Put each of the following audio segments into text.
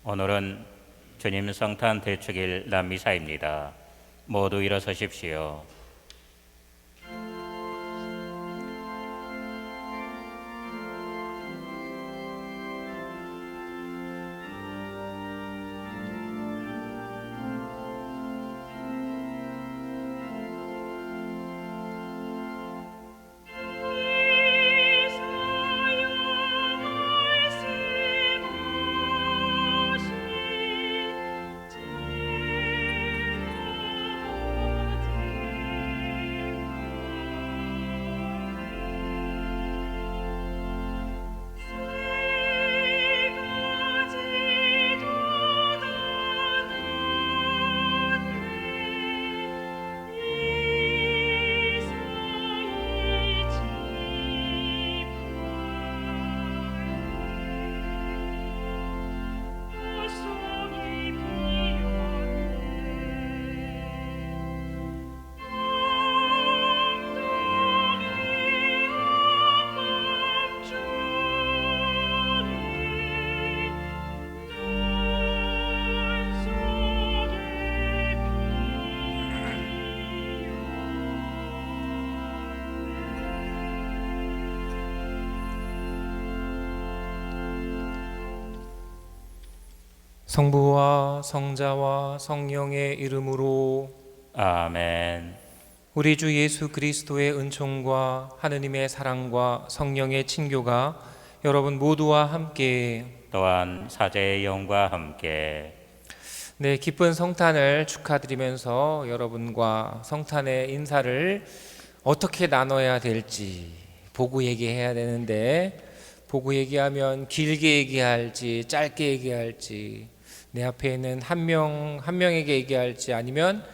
오늘은 주님 성탄 대축일 남미사입니다. 모두 일어서십시오. 성부와 성자와 성령의 이름으로 아멘. 우리 주 예수 그리스도의 은총과 하느님의 사랑과 성령의 친교가 여러분 모두와 함께 또한 사제의 영과 함께 기쁜 성탄을 축하드리면서 여러분과 성탄의 인사를 어떻게 나눠야 될지 보고 얘기해야 되는데, 보고 얘기하면 길게 얘기할지 짧게 얘기할지, 내 앞에 있는 한 명에게 얘기할지, 아니면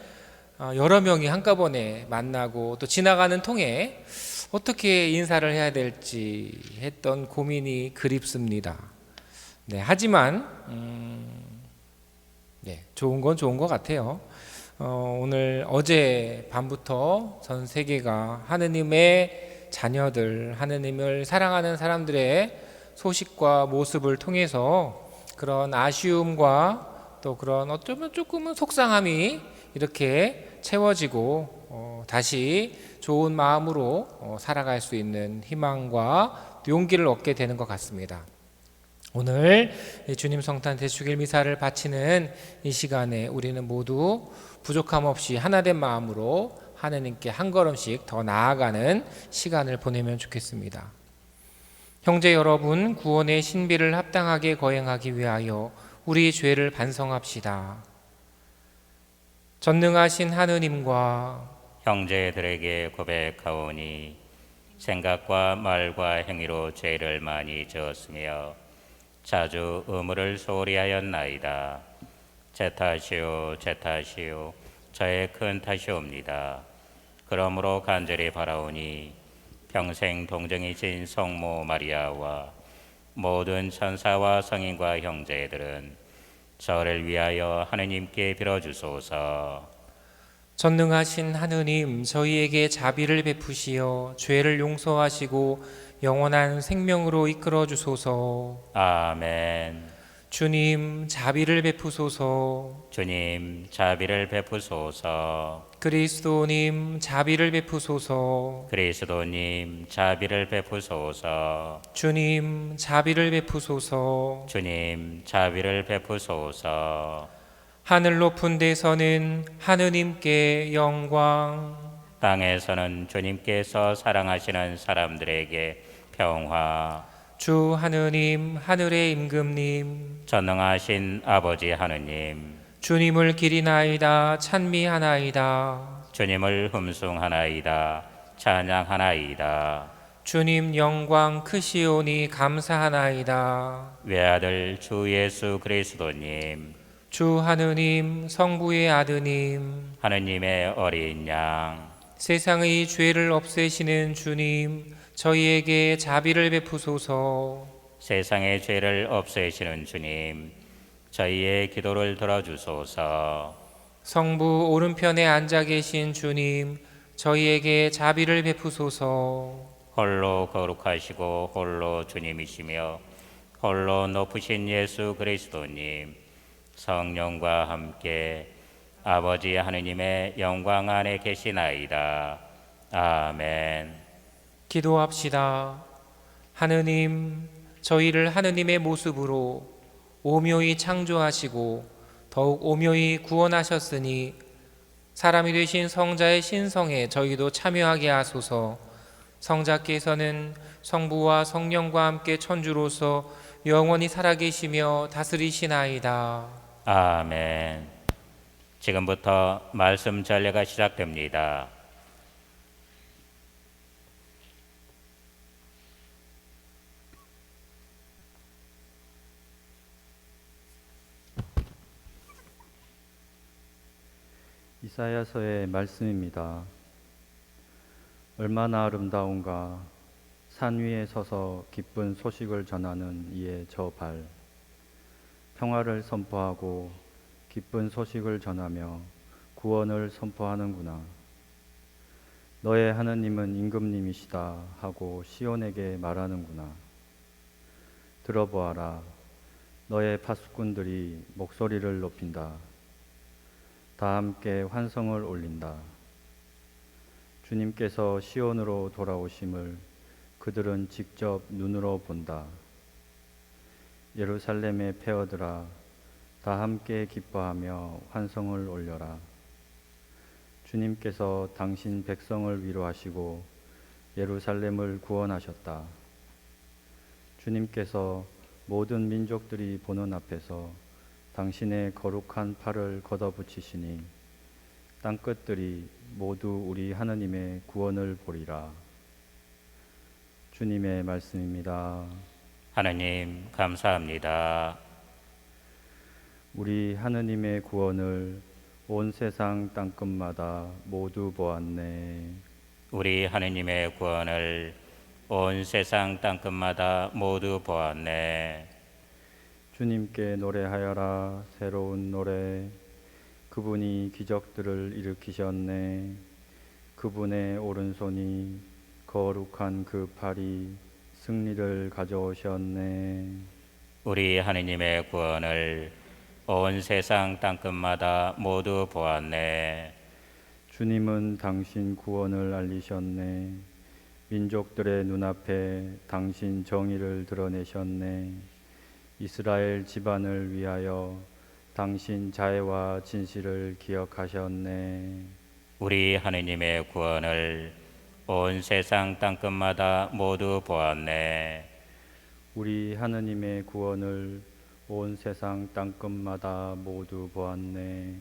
여러 명이 한꺼번에 만나고 또 지나가는 통에 어떻게 인사를 해야 될지 했던 고민이 그립습니다. 하지만 좋은 건 좋은 것 같아요. 어제 밤부터 전 세계가 하느님의 자녀들, 하느님을 사랑하는 사람들의 소식과 모습을 통해서 그런 아쉬움과 또 그런 어쩌면 조금은 속상함이 이렇게 채워지고 다시 좋은 마음으로 살아갈 수 있는 희망과 용기를 얻게 되는 것 같습니다. 오늘 주님 성탄 대축일 미사를 바치는 이 시간에 우리는 모두 부족함 없이 하나된 마음으로 하느님께 한 걸음씩 더 나아가는 시간을 보내면 좋겠습니다. 형제 여러분, 구원의 신비를 합당하게 거행하기 위하여 우리 죄를 반성합시다. 전능하신 하느님과 형제들에게 고백하오니 생각과 말과 행위로 죄를 많이 저었으며 자주 의무를 소홀히 하였나이다. 제 탓이요 제 탓이요 저의 큰 탓이옵니다. 그러므로 간절히 바라오니 평생 동정이신 성모 마리아와 모든 천사와 성인과 형제들은 저를 위하여 하느님께 빌어주소서. 전능하신 하느님, 저희에게 자비를 베푸시어 죄를 용서하시고 영원한 생명으로 이끌어 주소서. 아멘. 주님, 자비를 베푸소서. 주님 자비를 베푸소서. 그리스도님, 자비를 베푸소서. 그리스도님 자비를 베푸소서. 주님, 자비를 베푸소서. 주님 자비를 베푸소서. 하늘 높은 데서는 하느님께 영광, 땅에서는 주님께서 사랑하시는 사람들에게 평화. 주 하느님, 하늘의 임금님, 전능하신 아버지 하느님, 주님을 기리나이다 찬미하나이다. 주님을 흠숭하나이다 찬양하나이다. 주님 영광 크시오니 감사하나이다. 외아들 주 예수 그리스도님, 주 하느님, 성부의 아드님, 하느님의 어린 양, 세상의 죄를 없애시는 주님, 저희에게 자비를 베푸소서. 세상의 죄를 없애시는 주님, 저희의 기도를 들어주소서. 성부 오른편에 앉아 계신 주님, 저희에게 자비를 베푸소서. 홀로 거룩하시고 홀로 주님이시며 홀로 높으신 예수 그리스도님, 성령과 함께 아버지 하느님의 영광 안에 계시나이다. 아멘. 기도합시다. 하느님, 저희를 하느님의 모습으로 오묘히 창조하시고 더욱 오묘히 구원하셨으니 사람이 되신 성자의 신성에 저희도 참여하게 하소서. 성자께서는 성부와 성령과 함께 천주로서 영원히 살아계시며 다스리시나이다. 아멘. 지금부터 말씀 전례가 시작됩니다. 이사야서의 말씀입니다. 얼마나 아름다운가 산 위에 서서 기쁜 소식을 전하는 이의 저 발, 평화를 선포하고 기쁜 소식을 전하며 구원을 선포하는구나. 너의 하느님은 임금님이시다 하고 시온에게 말하는구나. 들어보아라, 너의 파수꾼들이 목소리를 높인다. 다 함께 환성을 올린다. 주님께서 시온으로 돌아오심을 그들은 직접 눈으로 본다. 예루살렘의 폐허들아, 다 함께 기뻐하며 환성을 올려라. 주님께서 당신 백성을 위로하시고 예루살렘을 구원하셨다. 주님께서 모든 민족들이 보는 앞에서 당신의 거룩한 팔을 걷어붙이시니 땅끝들이 모두 우리 하느님의 구원을 보리라. 주님의 말씀입니다. 하느님 감사합니다. 우리 하느님의 구원을 온 세상 땅끝마다 모두 보았네. 우리 하느님의 구원을 온 세상 땅끝마다 모두 보았네. 주님께 노래하여라. 새로운 노래. 그분이 기적들을 일으키셨네. 그분의 오른손이 거룩한 그 팔이 승리를 가져오셨네. 우리 하느님의 구원을 온 세상 땅끝마다 모두 보았네. 주님은 당신 구원을 알리셨네. 민족들의 눈앞에 당신 정의를 드러내셨네. 이스라엘 집안을 위하여 당신 자애와 진실을 기억하셨네. 우리 하느님의 구원을 온 세상 땅끝마다 모두 보았네. 우리 하느님의 구원을 온 세상 땅끝마다 모두 보았네.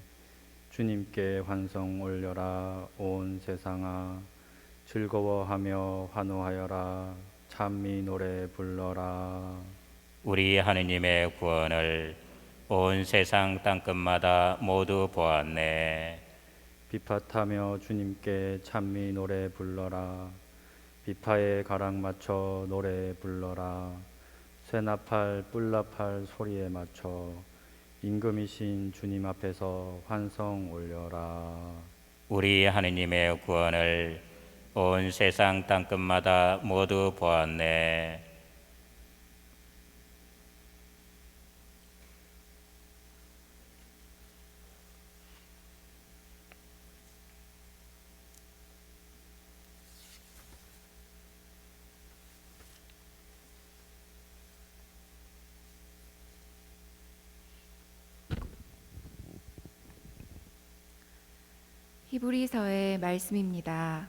주님께 환성 올려라. 온 세상아, 즐거워하며 환호하여라. 찬미 노래 불러라. 우리 하느님의 구원을 온 세상 땅끝마다 모두 보았네. 비파타며 주님께 찬미 노래 불러라. 비파에 가락 맞춰 노래 불러라. 쇠나팔 뿔나팔 소리에 맞춰 임금이신 주님 앞에서 환성 올려라. 우리 하느님의 구원을 온 세상 땅끝마다 모두 보았네. 히브리서의 말씀입니다.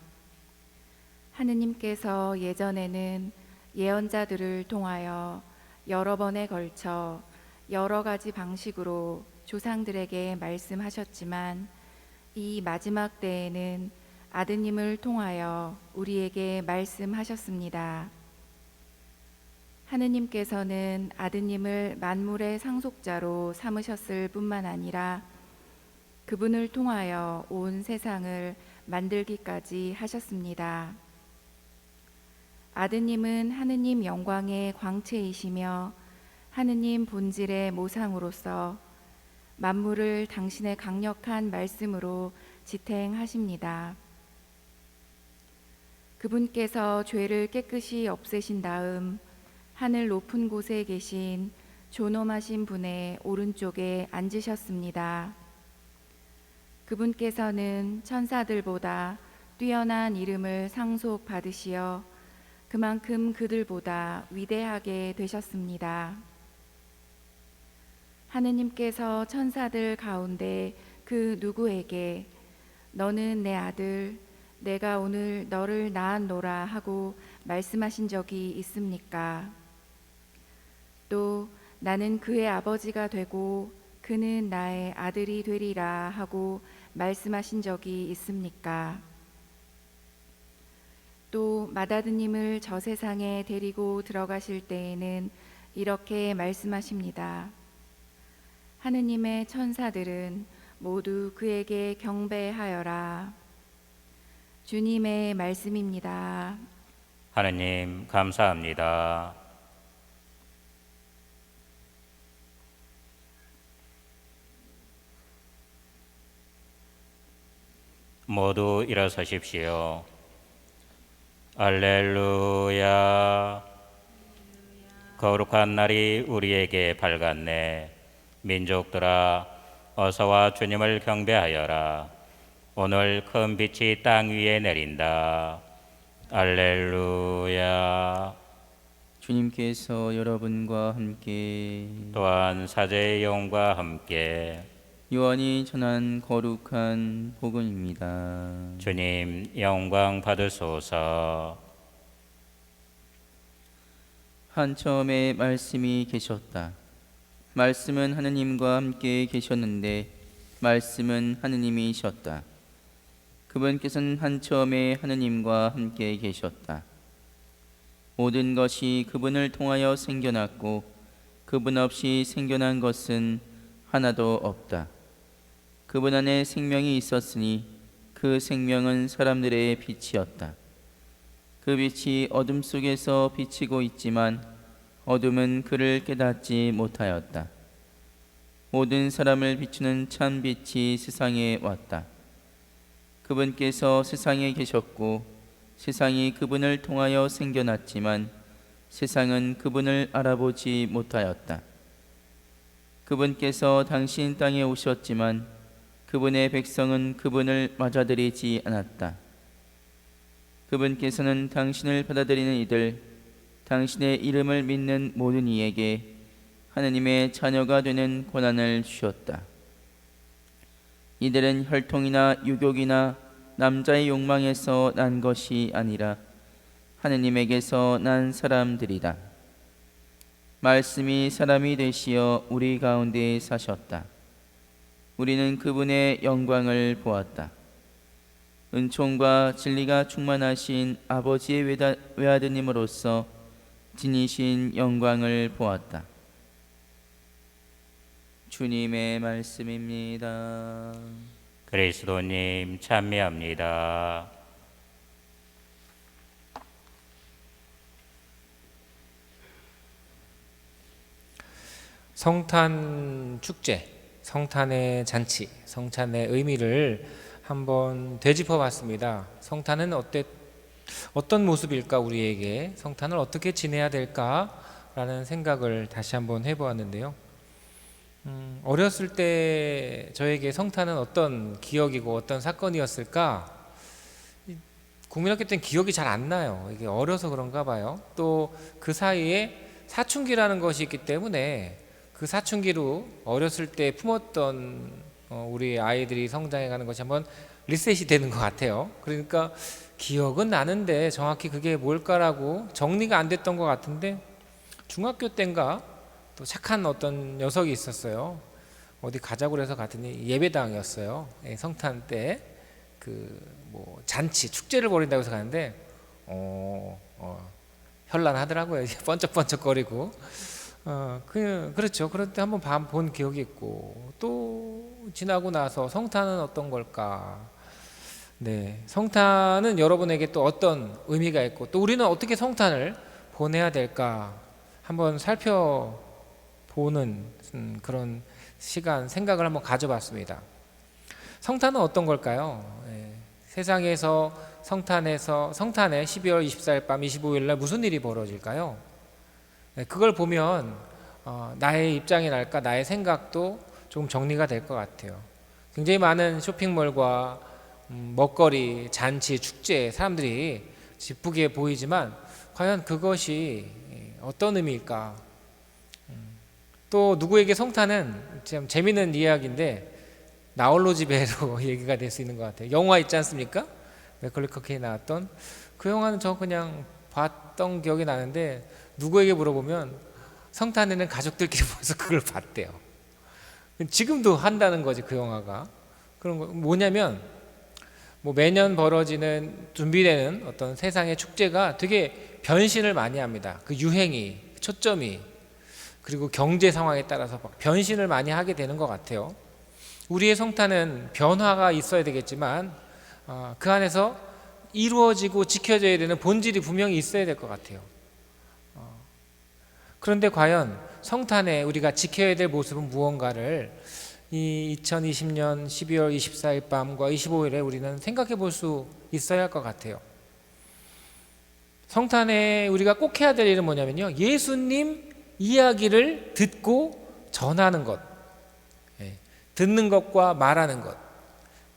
하느님께서 예전에는 예언자들을 통하여 여러 번에 걸쳐 여러 가지 방식으로 조상들에게 말씀하셨지만 이 마지막 때에는 아드님을 통하여 우리에게 말씀하셨습니다. 하느님께서는 아드님을 만물의 상속자로 삼으셨을 뿐만 아니라 그분을 통하여 온 세상을 만들기까지 하셨습니다. 아드님은 하느님 영광의 광채이시며 하느님 본질의 모상으로서 만물을 당신의 강력한 말씀으로 지탱하십니다. 그분께서 죄를 깨끗이 없애신 다음 하늘 높은 곳에 계신 존엄하신 분의 오른쪽에 앉으셨습니다. 그분께서는 천사들보다 뛰어난 이름을 상속받으시어 그만큼 그들보다 위대하게 되셨습니다. 하느님께서 천사들 가운데 그 누구에게 너는 내 아들, 내가 오늘 너를 낳았노라 하고 말씀하신 적이 있습니까? 또 나는 그의 아버지가 되고 그는 나의 아들이 되리라 하고 말씀하신 적이 있습니까? 또 맏아드님을 저 세상에 데리고 들어가실 때에는 이렇게 말씀하십니다. 하느님의 천사들은 모두 그에게 경배하여라. 주님의 말씀입니다. 하느님 감사합니다. 모두 일어서십시오. 알렐루야. 거룩한 날이 우리에게 밝았네. 민족들아 어서와 주님을 경배하여라. 오늘 큰 빛이 땅 위에 내린다. 알렐루야. 주님께서 여러분과 함께 또한 사제의 영과 함께 요한이 전한 거룩한 복음입니다. 주님 영광 받으소서. 한처음에 말씀이 계셨다. 말씀은 하느님과 함께 계셨는데 말씀은 하느님이셨다. 그분께서는 한처음에 하느님과 함께 계셨다. 모든 것이 그분을 통하여 생겨났고 그분 없이 생겨난 것은 하나도 없다. 그분 안에 생명이 있었으니 그 생명은 사람들의 빛이었다. 그 빛이 어둠 속에서 비치고 있지만 어둠은 그를 깨닫지 못하였다. 모든 사람을 비추는 참 빛이 세상에 왔다. 그분께서 세상에 계셨고 세상이 그분을 통하여 생겨났지만 세상은 그분을 알아보지 못하였다. 그분께서 당신 땅에 오셨지만 그분의 백성은 그분을 맞아들이지 않았다. 그분께서는 당신을 받아들이는 이들, 당신의 이름을 믿는 모든 이에게 하느님의 자녀가 되는 권한을 주셨다. 이들은 혈통이나 유교이나 남자의 욕망에서 난 것이 아니라 하느님에게서 난 사람들이다. 말씀이 사람이 되시어 우리 가운데 사셨다. 우리는 그분의 영광을 보았다. 은총과 진리가 충만하신 아버지의 외아드님으로서 지니신 영광을 보았다. 주님의 말씀입니다. 그리스도님 찬미합니다. 성탄 축제, 성탄의 잔치, 성탄의 의미를 한번 되짚어 봤습니다. 성탄은 어떤 모습일까? 우리에게 성탄을 어떻게 지내야 될까라는 생각을 다시 한번 해보았는데요. 어렸을 때 저에게 성탄은 어떤 기억이고 어떤 사건이었을까? 국민학교 때는 기억이 잘 안 나요. 이게 어려서 그런가 봐요. 또 그 사이에 사춘기라는 것이 있기 때문에 그 사춘기로 어렸을 때 품었던 우리 아이들이 성장해가는 것이 한번 리셋이 되는 것 같아요. 그러니까 기억은 나는데 정확히 그게 뭘까라고 정리가 안 됐던 것 같은데 중학교 때인가 또 착한 어떤 녀석이 있었어요. 어디 가자고 해서 갔더니 예배당이었어요. 성탄 때 뭐 잔치 축제를 벌인다고 해서 가는데 현란하더라고요. 번쩍번쩍거리고 그렇죠. 그럴 때 한번 본 기억이 있고 또 지나고 나서 성탄은 어떤 걸까? 네, 성탄은 여러분에게 또 어떤 의미가 있고 또 우리는 어떻게 성탄을 보내야 될까 한번 살펴보는 그런 시간, 생각을 한번 가져봤습니다. 성탄은 어떤 걸까요? 세상에서 성탄에 12월 24일 밤 25일 날 무슨 일이 벌어질까요? 그걸 보면 나의 입장이랄까 나의 생각도 조금 정리가 될 것 같아요. 굉장히 많은 쇼핑몰과 먹거리, 잔치, 축제 사람들이 기쁘게 보이지만 과연 그것이 어떤 의미일까? 또 누구에게 성탄은 참 재미있는 이야기인데 나홀로 집에로 얘기가 될 수 있는 것 같아요. 영화 있지 않습니까? 맥컬리 커킨이 나왔던 그 영화는 저 그냥 봤던 기억이 나는데 누구에게 물어보면 성탄에는 가족들끼리 모여서 그걸 봤대요. 지금도 한다는 거지 그 영화가. 그런 거 뭐냐면 뭐 매년 벌어지는 준비되는 어떤 세상의 축제가 되게 변신을 많이 합니다. 그 유행이 초점이 그리고 경제 상황에 따라서 막 변신을 많이 하게 되는 것 같아요. 우리의 성탄은 변화가 있어야 되겠지만 그 안에서 이루어지고 지켜져야 되는 본질이 분명히 있어야 될 것 같아요. 그런데 과연 성탄에 우리가 지켜야 될 모습은 무언가를 이 2020년 12월 24일 밤과 25일에 우리는 생각해 볼 수 있어야 할 것 같아요. 성탄에 우리가 꼭 해야 될 일은 뭐냐면요, 예수님 이야기를 듣고 전하는 것, 듣는 것과 말하는 것,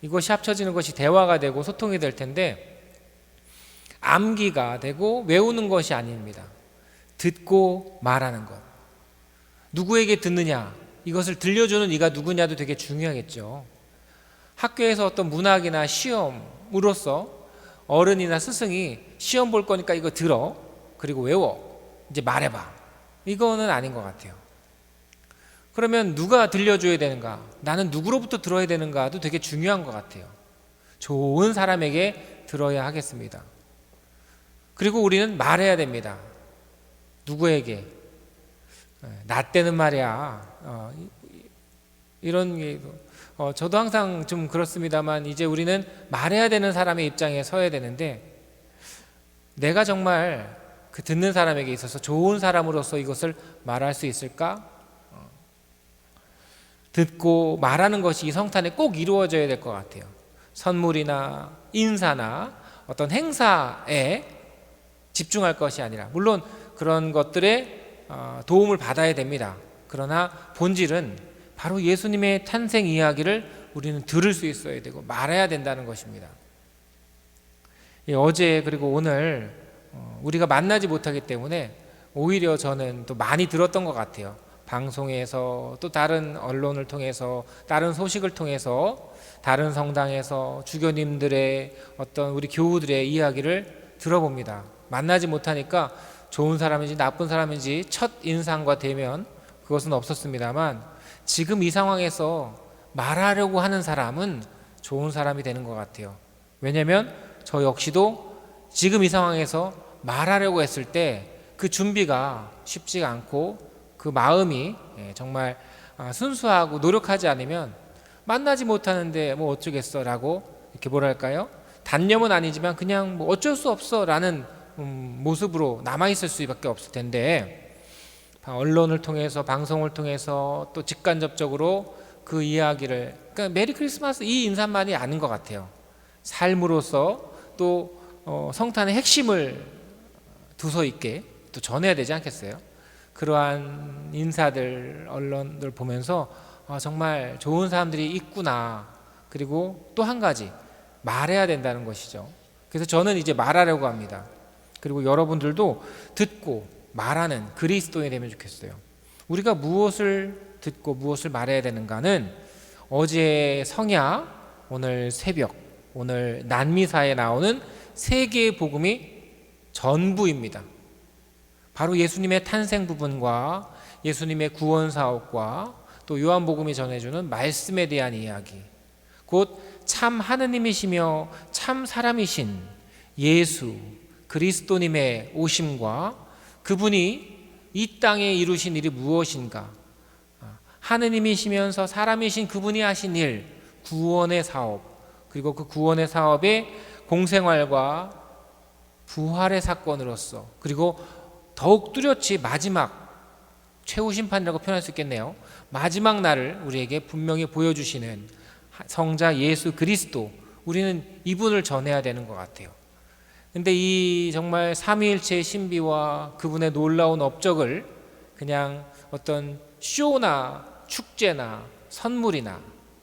이것이 합쳐지는 것이 대화가 되고 소통이 될 텐데 암기가 되고 외우는 것이 아닙니다. 듣고 말하는 것. 누구에게 듣느냐, 이것을 들려주는 이가 누구냐도 되게 중요하겠죠. 학교에서 어떤 문학이나 시험으로서 어른이나 스승이 시험 볼 거니까 이거 들어, 그리고 외워, 이제 말해봐, 이거는 아닌 것 같아요. 그러면 누가 들려줘야 되는가, 나는 누구로부터 들어야 되는가도 되게 중요한 것 같아요. 좋은 사람에게 들어야 하겠습니다. 그리고 우리는 말해야 됩니다. 누구에게? 나 때는 말이야, 이런 게 저도 항상 좀 그렇습니다만 이제 우리는 말해야 되는 사람의 입장에 서야 되는데 내가 정말 그 듣는 사람에게 있어서 좋은 사람으로서 이것을 말할 수 있을까? 듣고 말하는 것이 이 성탄에 꼭 이루어져야 될 것 같아요. 선물이나 인사나 어떤 행사에 집중할 것이 아니라, 물론 그런 것들에 도움을 받아야 됩니다. 그러나 본질은 바로 예수님의 탄생 이야기를 우리는 들을 수 있어야 되고 말해야 된다는 것입니다. 어제 그리고 오늘 우리가 만나지 못하기 때문에 오히려 저는 또 많이 들었던 것 같아요. 방송에서, 또 다른 언론을 통해서, 다른 소식을 통해서, 다른 성당에서 주교님들의 어떤 우리 교우들의 이야기를 들어봅니다. 만나지 못하니까 좋은 사람인지 나쁜 사람인지 첫 인상과 대면 그것은 없었습니다만 지금 이 상황에서 말하려고 하는 사람은 좋은 사람이 되는 것 같아요. 왜냐하면 저 역시도 지금 이 상황에서 말하려고 했을 때 그 준비가 쉽지가 않고 그 마음이 정말 순수하고 노력하지 않으면 만나지 못하는데 뭐 어쩌겠어 라고 이렇게 뭐랄까요, 단념은 아니지만 그냥 뭐 어쩔 수 없어 라는 모습으로 남아있을 수밖에 없을 텐데 언론을 통해서, 방송을 통해서 또 직간접적으로 그 이야기를, 그러니까 메리 크리스마스 이 인사만이 아닌 것 같아요. 삶으로서 또 성탄의 핵심을 두서 있게 또 전해야 되지 않겠어요? 그러한 인사들, 언론들 보면서 정말 좋은 사람들이 있구나. 그리고 또 한 가지, 말해야 된다는 것이죠. 그래서 저는 이제 말하려고 합니다. 그리고 여러분들도 듣고 말하는 그리스도인이 되면 좋겠어요. 우리가 무엇을 듣고 무엇을 말해야 되는가는 어제 성야, 오늘 새벽, 오늘 난미사에 나오는 세 개의 복음이 전부입니다. 바로 예수님의 탄생 부분과 예수님의 구원 사업과 또 요한복음이 전해주는 말씀에 대한 이야기, 곧 참 하느님이시며 참 사람이신 예수 그리스도님의 오심과 그분이 이 땅에 이루신 일이 무엇인가, 하느님이시면서 사람이신 그분이 하신 일, 구원의 사업, 그리고 그 구원의 사업의 공생활과 부활의 사건으로서, 그리고 더욱 뚜렷이 마지막 최후 심판이라고 표현할 수 있겠네요. 마지막 날을 우리에게 분명히 보여주시는 성자 예수 그리스도, 우리는 이분을 전해야 되는 것 같아요. 근데 이 정말 삼위일체의 신비와 그분의 놀라운 업적을 그냥 어떤 쇼나 축제나 선물이나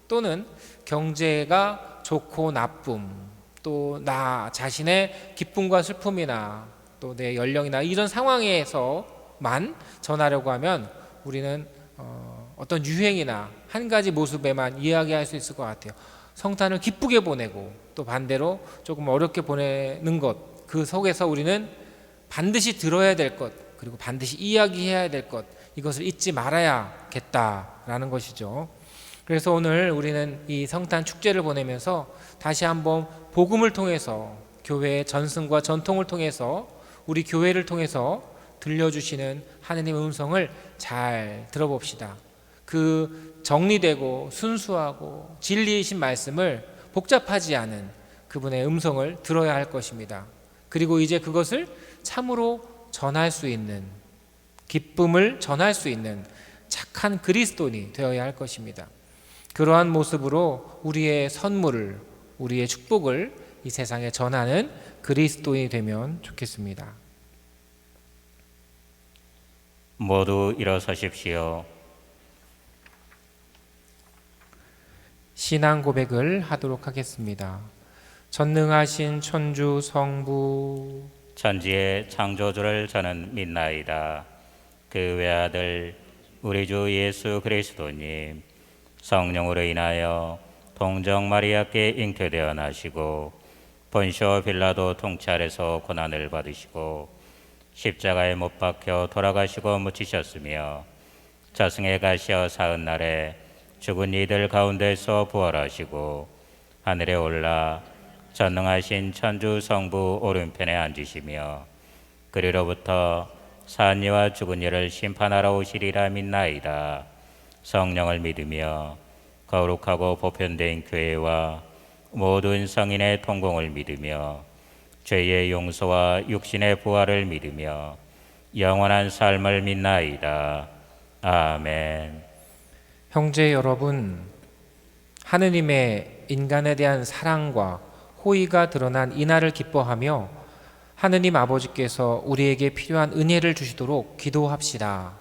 또는 경제가 좋고 나쁨, 또 나 자신의 기쁨과 슬픔이나 또 내 연령이나 이런 상황에서만 전하려고 하면 우리는 어떤 유행이나 한 가지 모습에만 이야기할 수 있을 것 같아요. 성탄을 기쁘게 보내고 또 반대로 조금 어렵게 보내는 것, 그 속에서 우리는 반드시 들어야 될 것, 그리고 반드시 이야기해야 될 것, 이것을 잊지 말아야겠다라는 것이죠. 그래서 오늘 우리는 이 성탄 축제를 보내면서 다시 한번 복음을 통해서, 교회의 전승과 전통을 통해서, 우리 교회를 통해서 들려주시는 하느님의 음성을 잘 들어봅시다. 그 정리되고 순수하고 진리이신 말씀을 복잡하지 않은 그분의 음성을 들어야 할 것입니다. 그리고 이제 그것을 참으로 전할 수 있는, 기쁨을 전할 수 있는 착한 그리스도인이 되어야 할 것입니다. 그러한 모습으로 우리의 선물을, 우리의 축복을 이 세상에 전하는 그리스도인이 되면 좋겠습니다. 모두 일어서십시오. 신앙 고백을 하도록 하겠습니다. 전능하신 천주 성부, 천지의 창조주를 저는 믿나이다. 그 외아들 우리 주 예수 그리스도님, 성령으로 인하여 동정 마리아께 잉태되어 나시고 본시오 빌라도 통치 아래서 고난을 받으시고 십자가에 못 박혀 돌아가시고 묻히셨으며 저승에 가시어 사흘날에 죽은 이들 가운데서 부활하시고 하늘에 올라 전능하신 천주 성부 오른편에 앉으시며 그리로부터 산 이와 죽은 이를 심판하러 오시리라 믿나이다. 성령을 믿으며 거룩하고 보편된 교회와 모든 성인의 통공을 믿으며 죄의 용서와 육신의 부활을 믿으며 영원한 삶을 믿나이다. 아멘. 형제 여러분, 하느님의 인간에 대한 사랑과 호의가 드러난 이날을 기뻐하며 하느님 아버지께서 우리에게 필요한 은혜를 주시도록 기도합시다.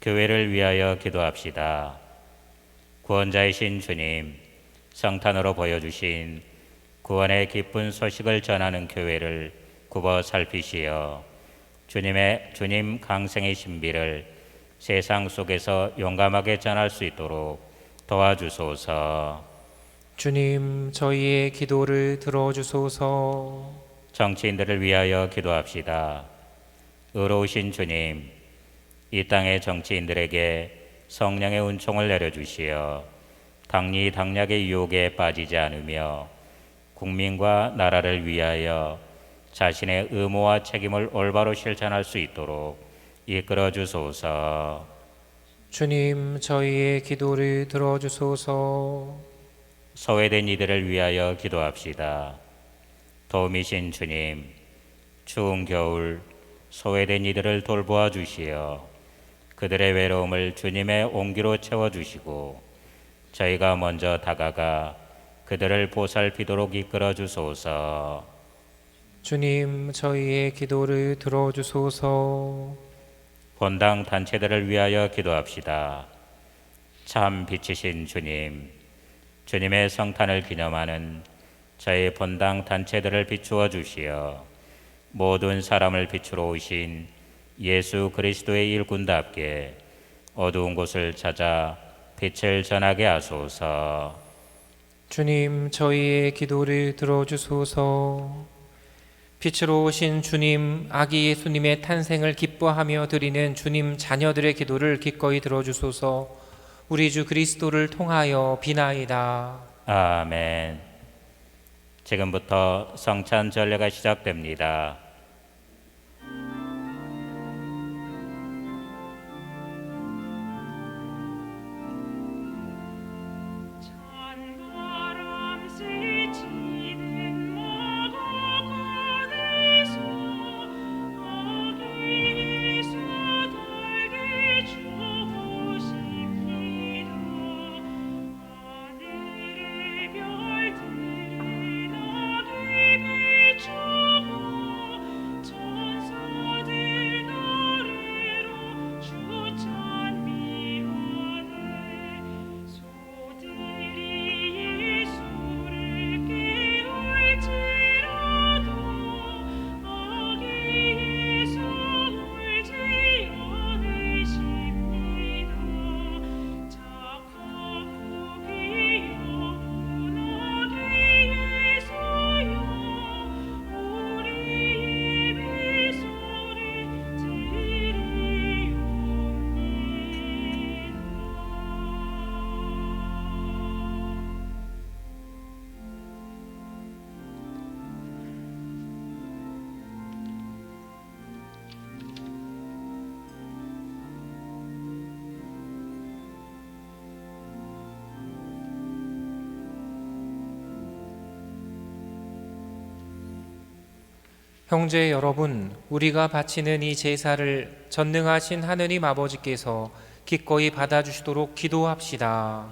교회를 위하여 기도합시다. 구원자이신 주님, 성탄으로 보여주신 구원의 기쁜 소식을 전하는 교회를 굽어 살피시어 주님 강생의 신비를 세상 속에서 용감하게 전할 수 있도록 도와주소서. 주님, 저희의 기도를 들어주소서. 정치인들을 위하여 기도합시다. 의로우신 주님, 이 땅의 정치인들에게 성령의 은총을 내려주시어 당리당략의 유혹에 빠지지 않으며 국민과 나라를 위하여 자신의 의무와 책임을 올바로 실천할 수 있도록 이끌어 주소서. 주님, 저희의 기도를 들어주소서. 소외된 이들을 위하여 기도합시다. 도우미신 주님, 추운 겨울 소외된 이들을 돌보아 주시어 그들의 외로움을 주님의 온기로 채워주시고 저희가 먼저 다가가 그들을 보살피도록 이끌어 주소서. 주님, 저희의 기도를 들어주소서. 본당 단체들을 위하여 기도합시다. 참 빛이신 주님, 주님의 성탄을 기념하는 저희 본당 단체들을 비추어 주시어 모든 사람을 빛으로 오신 예수 그리스도의 일꾼답게 어두운 곳을 찾아 빛을 전하게 하소서. 주님, 저희의 기도를 들어주소서. 빛으로 오신 주님, 아기 예수님의 탄생을 기뻐하며 드리는 주님 자녀들의 기도를 기꺼이 들어주소서. 우리 주 그리스도를 통하여 비나이다. 아멘. 지금부터 성찬 전례가 시작됩니다. 주 형제 여러분, 우리가 바치는 이 제사를 전능하신 하느님 아버지께서 기꺼이 받아주시도록 기도합시다.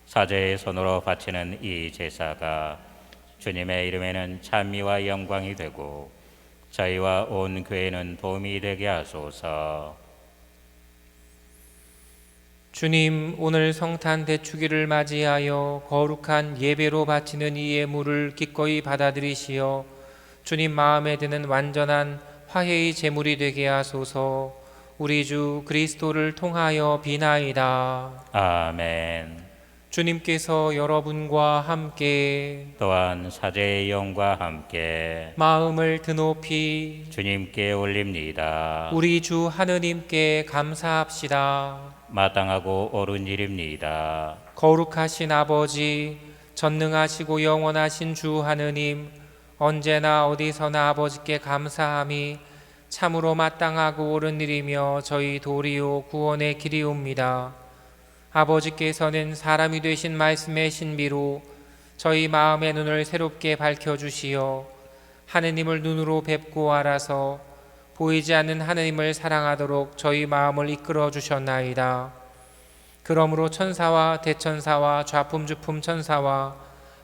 사제의 손으로 바치는 이 제사가 주님의 이름에는 찬미와 영광이 되고 저희와 온 교회는 도움이 되게 하소서. 주님, 오늘 성탄 대축일을 맞이하여 거룩한 예배로 바치는 이 예물을 기꺼이 받아들이시어 주님 마음에 드는 완전한 화해의 제물이 되게 하소서. 우리 주 그리스도를 통하여 비나이다. 아멘. 주님께서 여러분과 함께 또한 사제의 영과 함께 마음을 드높이 주님께 올립니다. 우리 주 하느님께 감사합시다. 마땅하고 옳은 일입니다. 거룩하신 아버지, 전능하시고 영원하신 주 하느님, 언제나 어디서나 아버지께 감사함이 참으로 마땅하고 옳은 일이며 저희 도리요 구원의 길이옵니다. 아버지께서는 사람이 되신 말씀의 신비로 저희 마음의 눈을 새롭게 밝혀주시어 하느님을 눈으로 뵙고 알아서 보이지 않는 하느님을 사랑하도록 저희 마음을 이끌어 주셨나이다. 그러므로 천사와 대천사와 좌품주품 천사와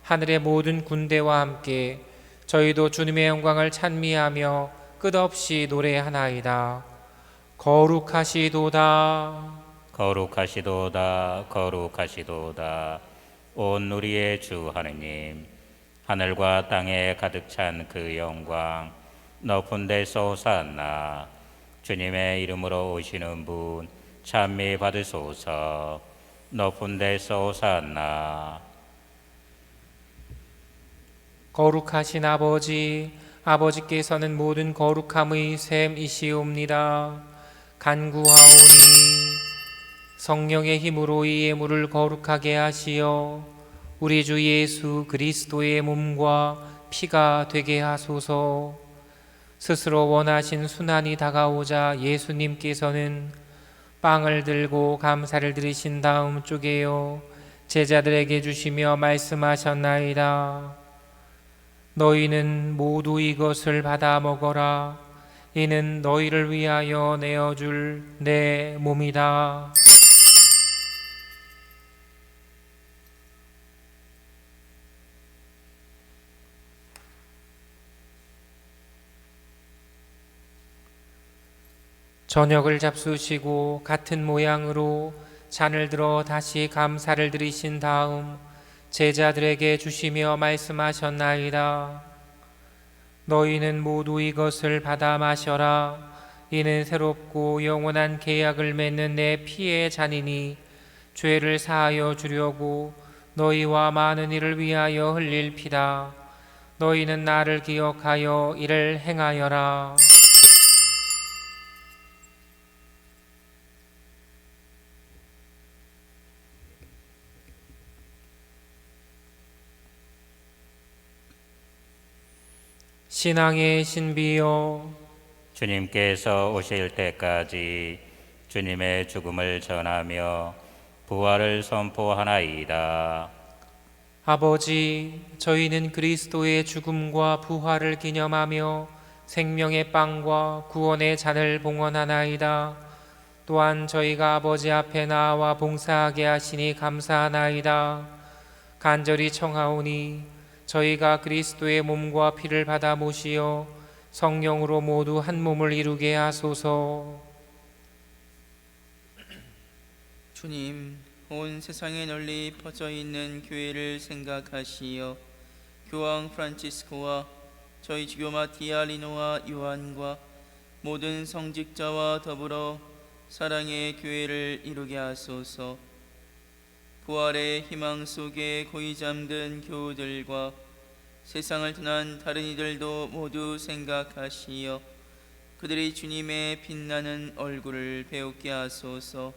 하늘의 모든 군대와 함께 저희도 주님의 영광을 찬미하며 끝없이 노래하나이다. 거룩하시도다. 거룩하시도다. 거룩하시도다. 온 우리의 주 하느님, 하늘과 땅에 가득 찬 그 영광 높은 데서 호산나. 주님의 이름으로 오시는 분 찬미 받으소서. 높은 데서 호산나. 거룩하신 아버지, 아버지께서는 모든 거룩함의 샘이시옵니다. 간구하오니 성령의 힘으로 이 예물을 거룩하게 하시어 우리 주 예수 그리스도의 몸과 피가 되게 하소서. 스스로 원하신 순환이 다가오자 예수님께서는 빵을 들고 감사를 드리신 다음 쪼개어 제자들에게 주시며 말씀하셨나이다. 너희는 모두 이것을 받아 먹어라. 이는 너희를 위하여 내어줄 내 몸이다. 저녁을 잡수시고 같은 모양으로 잔을 들어 다시 감사를 드리신 다음 제자들에게 주시며 말씀하셨나이다. 너희는 모두 이것을 받아 마셔라. 이는 새롭고 영원한 계약을 맺는 내 피의 잔이니 죄를 사하여 주려고 너희와 많은 이를 위하여 흘릴 피다. 너희는 나를 기억하여 이를 행하여라. 신앙의 신비여, 주님께서 오실 때까지 주님의 죽음을 전하며 부활을 선포하나이다. 아버지, 저희는 그리스도의 죽음과 부활을 기념하며 생명의 빵과 구원의 잔을 봉헌하나이다. 또한 저희가 아버지 앞에 나와 봉사하게 하시니 감사하나이다. 간절히 청하오니 저희가 그리스도의 몸과 피를 받아 모시어 성령으로 모두 한 몸을 이루게 하소서. 주님, 온 세상에 널리 퍼져 있는 교회를 생각하시어 교황 프란치스코와 저희 주교 마티아리노와 요한과 모든 성직자와 더불어 사랑의 교회를 이루게 하소서. 부활의 희망 속에 고이 잠든 교우들과 세상을 떠난 다른 이들도 모두 생각하시어 그들이 주님의 빛나는 얼굴을 배우게 하소서.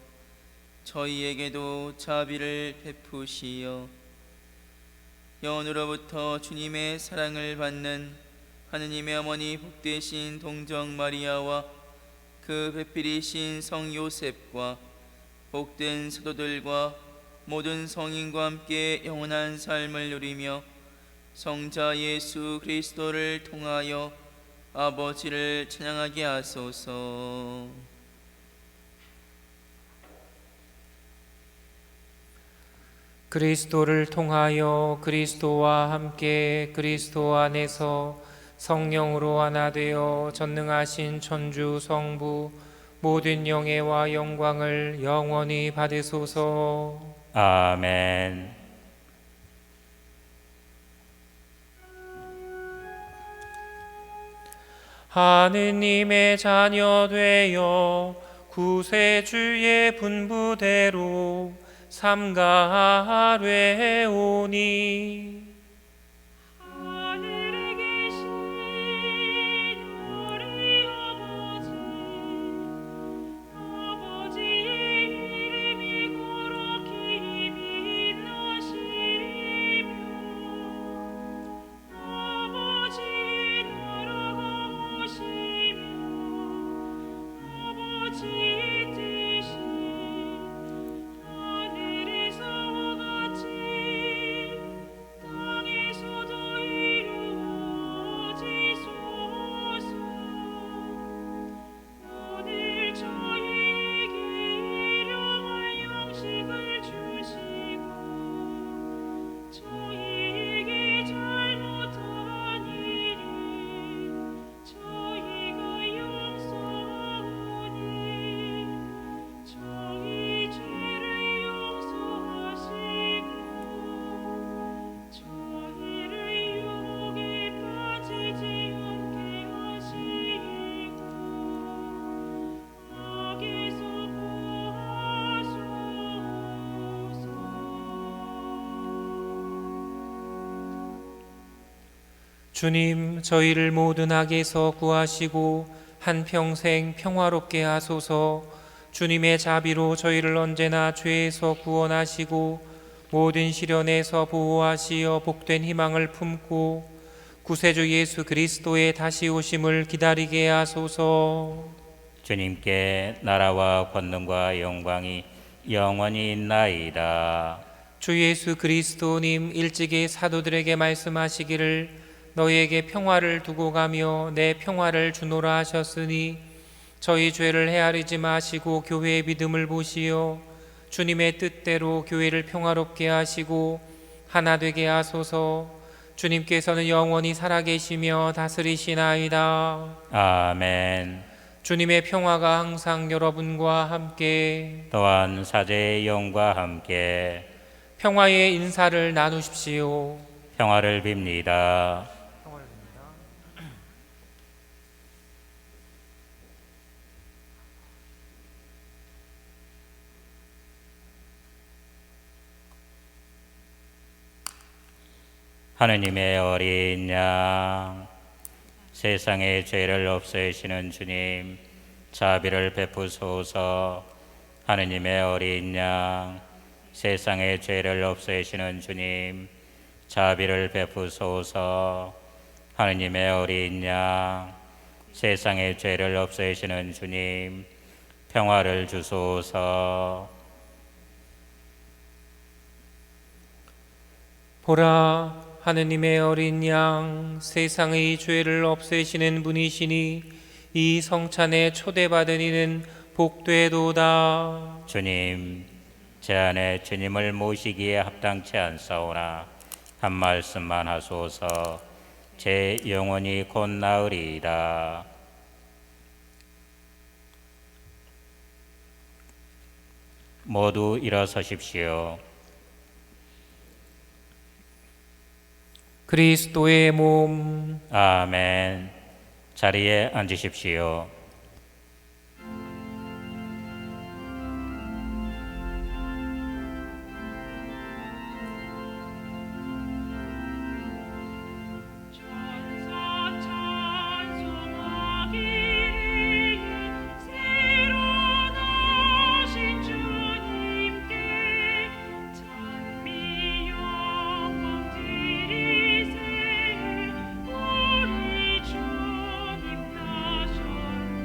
저희에게도 자비를 베푸시어 영원으로부터 주님의 사랑을 받는 하느님의 어머니 복되신 동정 마리아와 그 배필이신 성 요셉과 복된 사도들과 모든 성인과 함께 영원한 삶을 누리며 성자 예수 그리스도를 통하여 아버지를 찬양하게 하소서. 그리스도를 통하여 그리스도와 함께 그리스도 안에서 성령으로 하나 되어 전능하신 천주 성부 모든 영예와 영광을 영원히 받으소서. 아멘. 하느님의 자녀 되어 구세주의 분부대로 삼가하뢰오니 하늘에 계신 우리 아버지의 이름이 거룩히 빛나시며 아버지의 나라가 오시며 아버지의 뜻이 하늘에서와 같이 땅에서도 이루어지소서. 오늘 저희에게 일용할 양식을 주시고 저희에게 잘못한 일을 저희가 용서하오니 저희 죄를 용서하시고 저희를 유혹에 빠지지 않게 하시고 악에서 구하소서. 주님, 저희를 모든 악에서 구하시고 한평생 평화롭게 하소서. 주님의 자비로 저희를 언제나 죄에서 구원하시고 모든 시련에서 보호하시어 복된 희망을 품고 구세주 예수 그리스도의 다시 오심을 기다리게 하소서. 주님께 나라와 권능과 영광이 영원히 있나이다. 주 예수 그리스도님 일찍이 사도들에게 말씀하시기를 너희에게 평화를 두고 가며 내 평화를 주노라 하셨으니 저희 죄를 헤아리지 마시고 교회의 믿음을 보시어 주님의 뜻대로 교회를 평화롭게 하시고 하나 되게 하소서. 주님께서는 영원히 살아계시며 다스리시나이다. 아멘. 주님의 평화가 항상 여러분과 함께 또한 사제의 영과 함께 평화의 인사를 나누십시오. 평화를 빕니다. 하느님의 어린 양, 세상의 죄를 없애시는 주님, 자비를 베푸소서. 하느님의 어린 양, 세상의 죄를 없애시는 주님, 자비를 베푸소서. 하느님의 어린 양, 세상의 죄를 없애시는 주님, 평화를 주소서. 보라, 하느님의 어린 양, 세상의 죄를 없애시는 분이시니 이 성찬에 초대받은 이는 복되도다. 주님, 제 안에 주님을 모시기에 합당치 않사오나 한 말씀만 하소서. 제 영혼이 곧 나으리이다. 모두 일어서십시오. 그리스도의 몸, 아멘. 자리에 앉으십시오. 천사 찬송하기를 새로 나신 주님께 찬미 영광 드리세. 우리 주님 나셨네.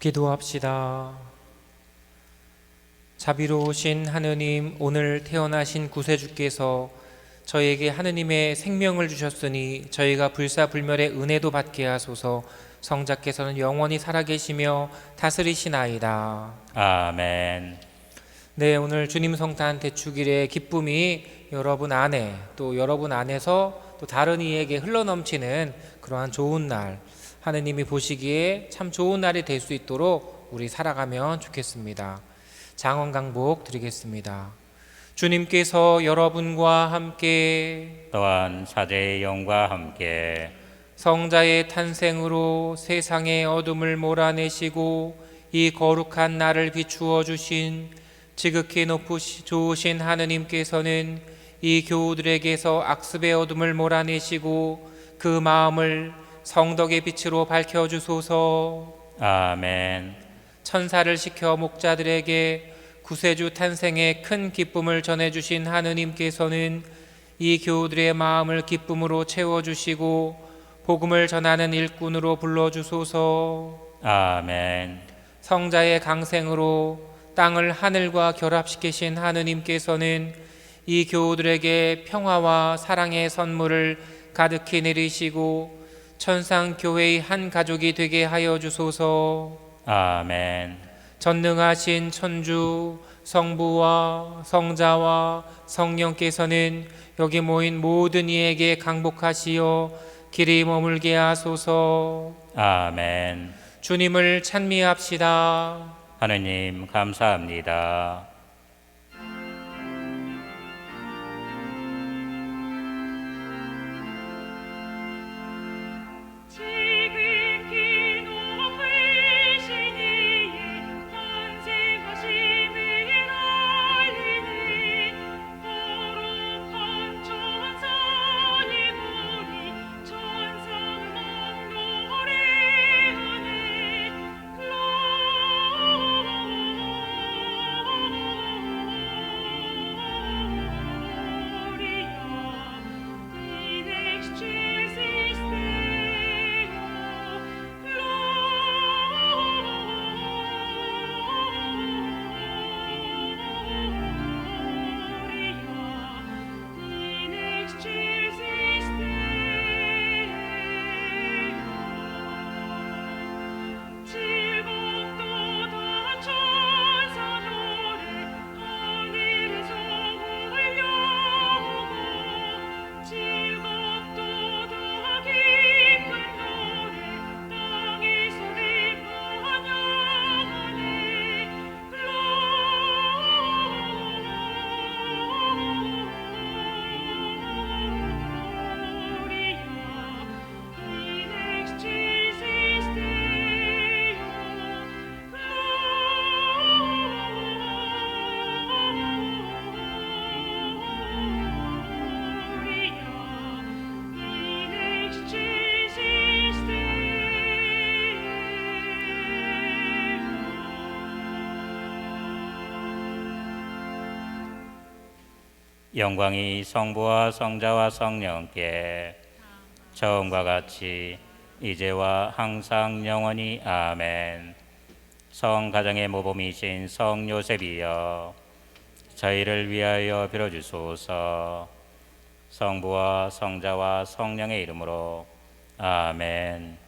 기도합시다. 자비로우신 하느님, 오늘 태어나신 구세주께서 저희에게 하느님의 생명을 주셨으니 저희가 불사불멸의 은혜도 받게 하소서. 성자께서는 영원히 살아계시며 다스리시나이다. 아멘. 네, 오늘 주님 성탄 대축일의 기쁨이 여러분 안에 또 여러분 안에서 또 다른 이에게 흘러넘치는 그러한 좋은 날, 하느님이 보시기에 참 좋은 날이 될 수 있도록 우리 살아가면 좋겠습니다. 장원강복 드리겠습니다. 주님께서 여러분과 함께 또한 사제의 영과 함께 성자의 탄생으로 세상의 어둠을 몰아내시고 이 거룩한 날을 비추어 주신 지극히 좋으신 하느님께서는 이 교우들에게서 악습의 어둠을 몰아내시고 그 마음을 성덕의 빛으로 밝혀주소서. 아멘. 천사를 시켜 목자들에게 구세주 탄생의 큰 기쁨을 전해주신 하느님께서는 이 교우들의 마음을 기쁨으로 채워주시고 복음을 전하는 일꾼으로 불러주소서. 아멘. 성자의 강생으로 땅을 하늘과 결합시키신 하느님께서는 이 교우들에게 평화와 사랑의 선물을 가득히 내리시고 천상교회의 한 가족이 되게 하여 주소서. 아멘. 전능하신 천주 성부와 성자와 성령께서는 여기 모인 모든 이에게 강복하시어 길이 머물게 하소서. 아멘. 주님을 찬미합시다. 하느님 감사합니다. 지극히 높으신 이의 탄생하심을 알리니 거룩한 천사의 무리 천상만 노래하네. Gloria in excelsis 즐겁도다 천사 노래 하늘에서 울려오고 즐겁도다 기쁜 노래 땅에서 내 찬양하네. Gloria in excelsis 영광이 성부와 성자와 성령께 처음과 같이 이제와 항상 영원히 아멘. 성가정의 모범이신 성 요셉이여 저희를 위하여 빌어주소서. 성부와 성자와 성령의 이름으로 아멘.